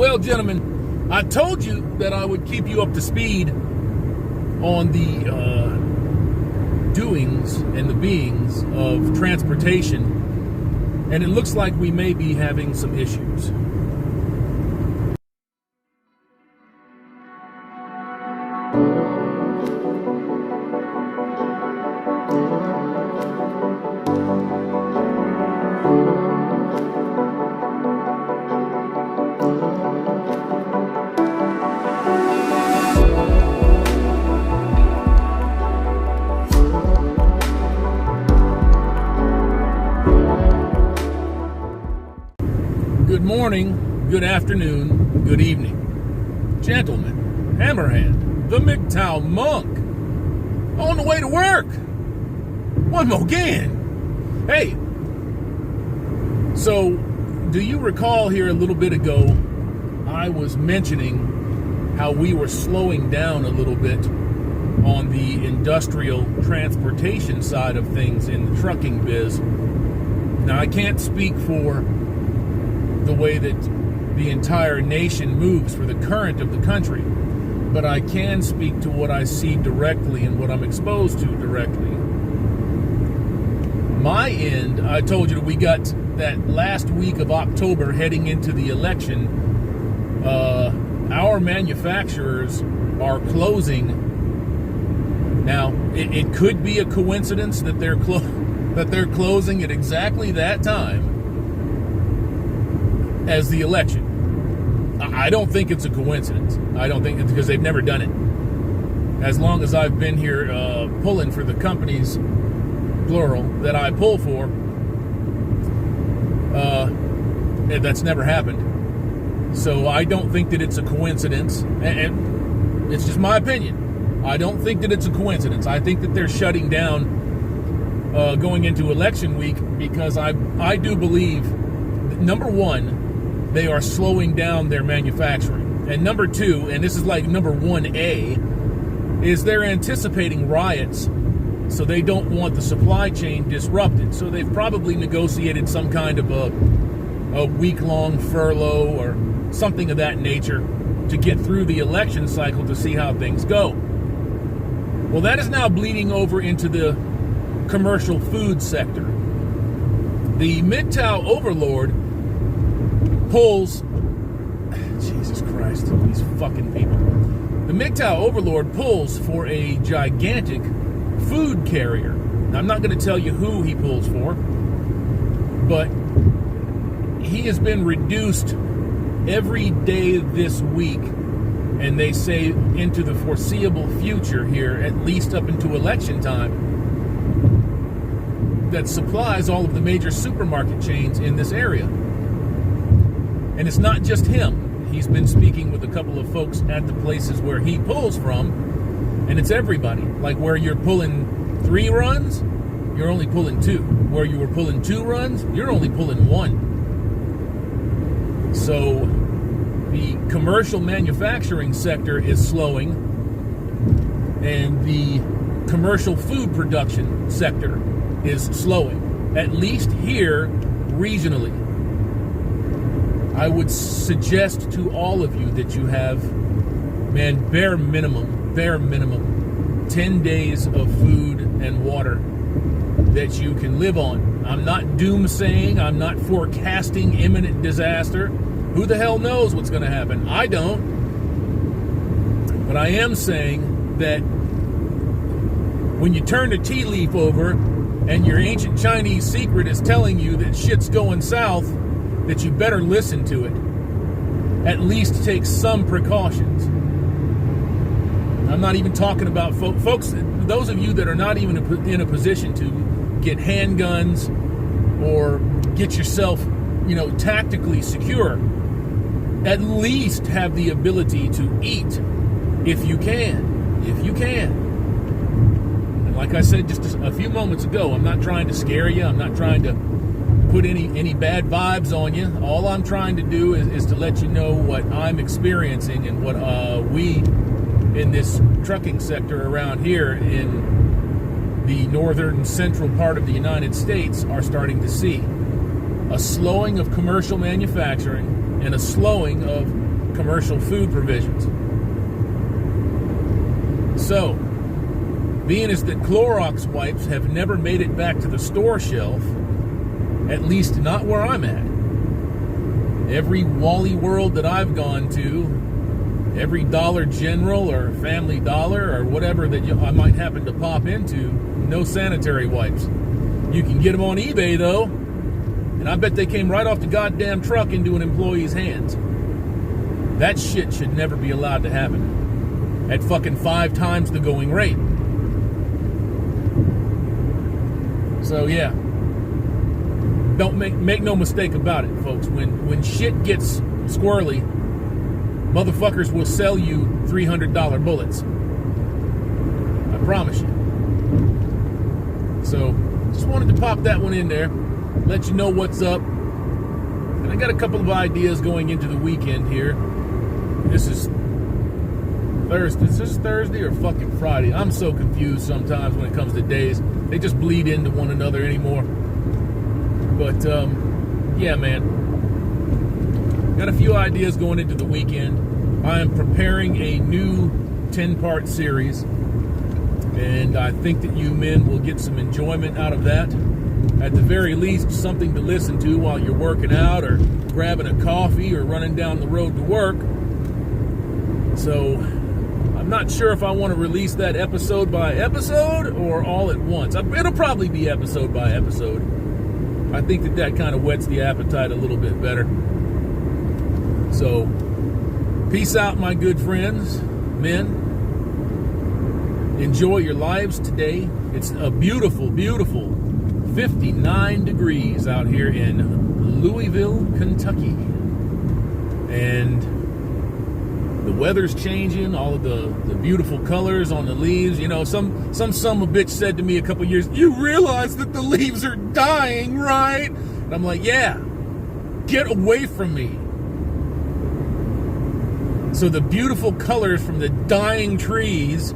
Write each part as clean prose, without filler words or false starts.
Well, gentlemen, I told you that I would keep you up to speed on the doings and the beings of transportation, and it looks like we may be having some issues. Good morning, good afternoon, good evening. Gentlemen, Hammerhand, the MGTOW monk, on the way to work. One more again. Hey, so do you recall here a little bit ago, I was mentioning how we were slowing down a little bit on the industrial transportation side of things in the trucking biz. Now, I can't speak for the way that the entire nation moves for the current of the country, but I can speak to what I see directly and what I'm exposed to directly. My end, I told you that we got that last week of October heading into the election. Our manufacturers are closing. Now, it could be a coincidence that they're closing at exactly that time as the election. I don't think it's a coincidence. I don't think it's because they've never done it. As long as I've been here pulling for the companies, plural, that I pull for, that's never happened. So I don't think that it's a coincidence. And it's just my opinion. I don't think that it's a coincidence. I think that they're shutting down going into election week because I do believe that, number one, they are slowing down their manufacturing. And number two, and this is like number 1A, is they're anticipating riots, so they don't want the supply chain disrupted. So they've probably negotiated some kind of a week-long furlough or something of that nature to get through the election cycle to see how things go. Well, that is now bleeding over into the commercial food sector. The MGTOW overlord pulls, Jesus Christ, these fucking people. The MGTOW overlord pulls for a gigantic food carrier. Now, I'm not going to tell you who he pulls for, but he has been reduced every day this week, and they say into the foreseeable future here, at least up into election time, that supplies all of the major supermarket chains in this area. And it's not just him. He's been speaking with a couple of folks at the places where he pulls from, and it's everybody. Like where you're pulling 3 runs, you're only pulling 2. Where you were pulling 2 runs, you're only pulling 1. So the commercial manufacturing sector is slowing, and the commercial food production sector is slowing, at least here regionally. I would suggest to all of you that you have, bare minimum, 10 days of food and water that you can live on. I'm not doomsaying. I'm not forecasting imminent disaster. Who the hell knows what's going to happen? I don't. But I am saying that when you turn the tea leaf over and your ancient Chinese secret is telling you that shit's going south, that you better listen to it. At least take some precautions. I'm not even talking about folks, those of you that are not even in a position to get handguns or get yourself, tactically secure. At least have the ability to eat if you can. And like I said just a few moments ago, I'm not trying to scare you. I'm not trying to put any bad vibes on you. All I'm trying to do is to let you know what I'm experiencing and what we in this trucking sector around here in the northern and central part of the United States are starting to see. A slowing of commercial manufacturing, and a slowing of commercial food provisions. So, being as that Clorox wipes have never made it back to the store shelf, at least not where I'm at. Every Wally World that I've gone to, every Dollar General or Family Dollar or whatever that I might happen to pop into, no sanitary wipes. You can get them on eBay though, and I bet they came right off the goddamn truck into an employee's hands. That shit should never be allowed to happen at fucking 5 times the going rate. So yeah, don't make no mistake about it, folks. When shit gets squirrely, motherfuckers will sell you $300 bullets. I promise you. So just wanted to pop that one in there, let you know what's up. And I got a couple of ideas going into the weekend here. This is Thursday. Is this Thursday or fucking Friday? I'm so confused sometimes when it comes to days. They just bleed into one another anymore. But, yeah, man. Got a few ideas going into the weekend. I am preparing a new 10-part series. And I think that you men will get some enjoyment out of that. At the very least, something to listen to while you're working out or grabbing a coffee or running down the road to work. So, I'm not sure if I want to release that episode by episode or all at once. It'll probably be episode by episode. I think that kind of whets the appetite a little bit better. So, peace out, my good friends, men. Enjoy your lives today. It's a beautiful, beautiful 59 degrees out here in Louisville, Kentucky. And the weather's changing, all of the beautiful colors on the leaves. You know, some son of a bitch said to me a couple years, you realize that the leaves are dying, right? And I'm like, yeah, get away from me. So the beautiful colors from the dying trees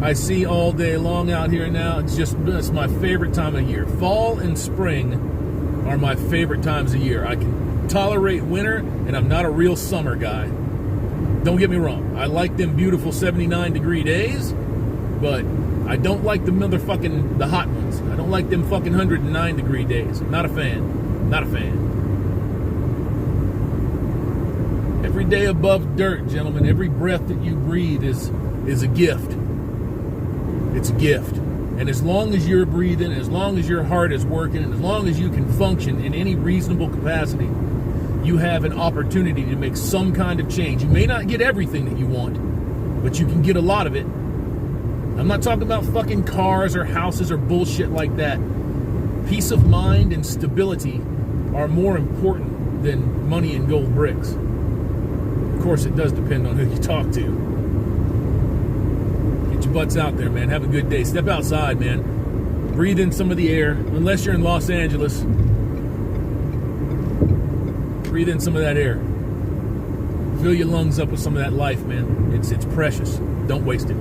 I see all day long out here now. It's my favorite time of year. Fall and spring are my favorite times of year. I can tolerate winter, and I'm not a real summer guy. Don't get me wrong. I like them beautiful 79-degree days, but I don't like the hot ones. I don't like them fucking 109-degree days. Not a fan. Not a fan. Every day above dirt, gentlemen, every breath that you breathe is a gift. It's a gift. And as long as you're breathing, as long as your heart is working, and as long as you can function in any reasonable capacity, you have an opportunity to make some kind of change. You may not get everything that you want, but you can get a lot of it. I'm not talking about fucking cars or houses or bullshit like that. Peace of mind and stability are more important than money and gold bricks. Of course, it does depend on who you talk to. Get your butts out there, man. Have a good day. Step outside, man. Breathe in some of the air. Unless you're in Los Angeles, breathe in some of that air. Fill your lungs up with some of that life, man. It's precious. Don't waste it.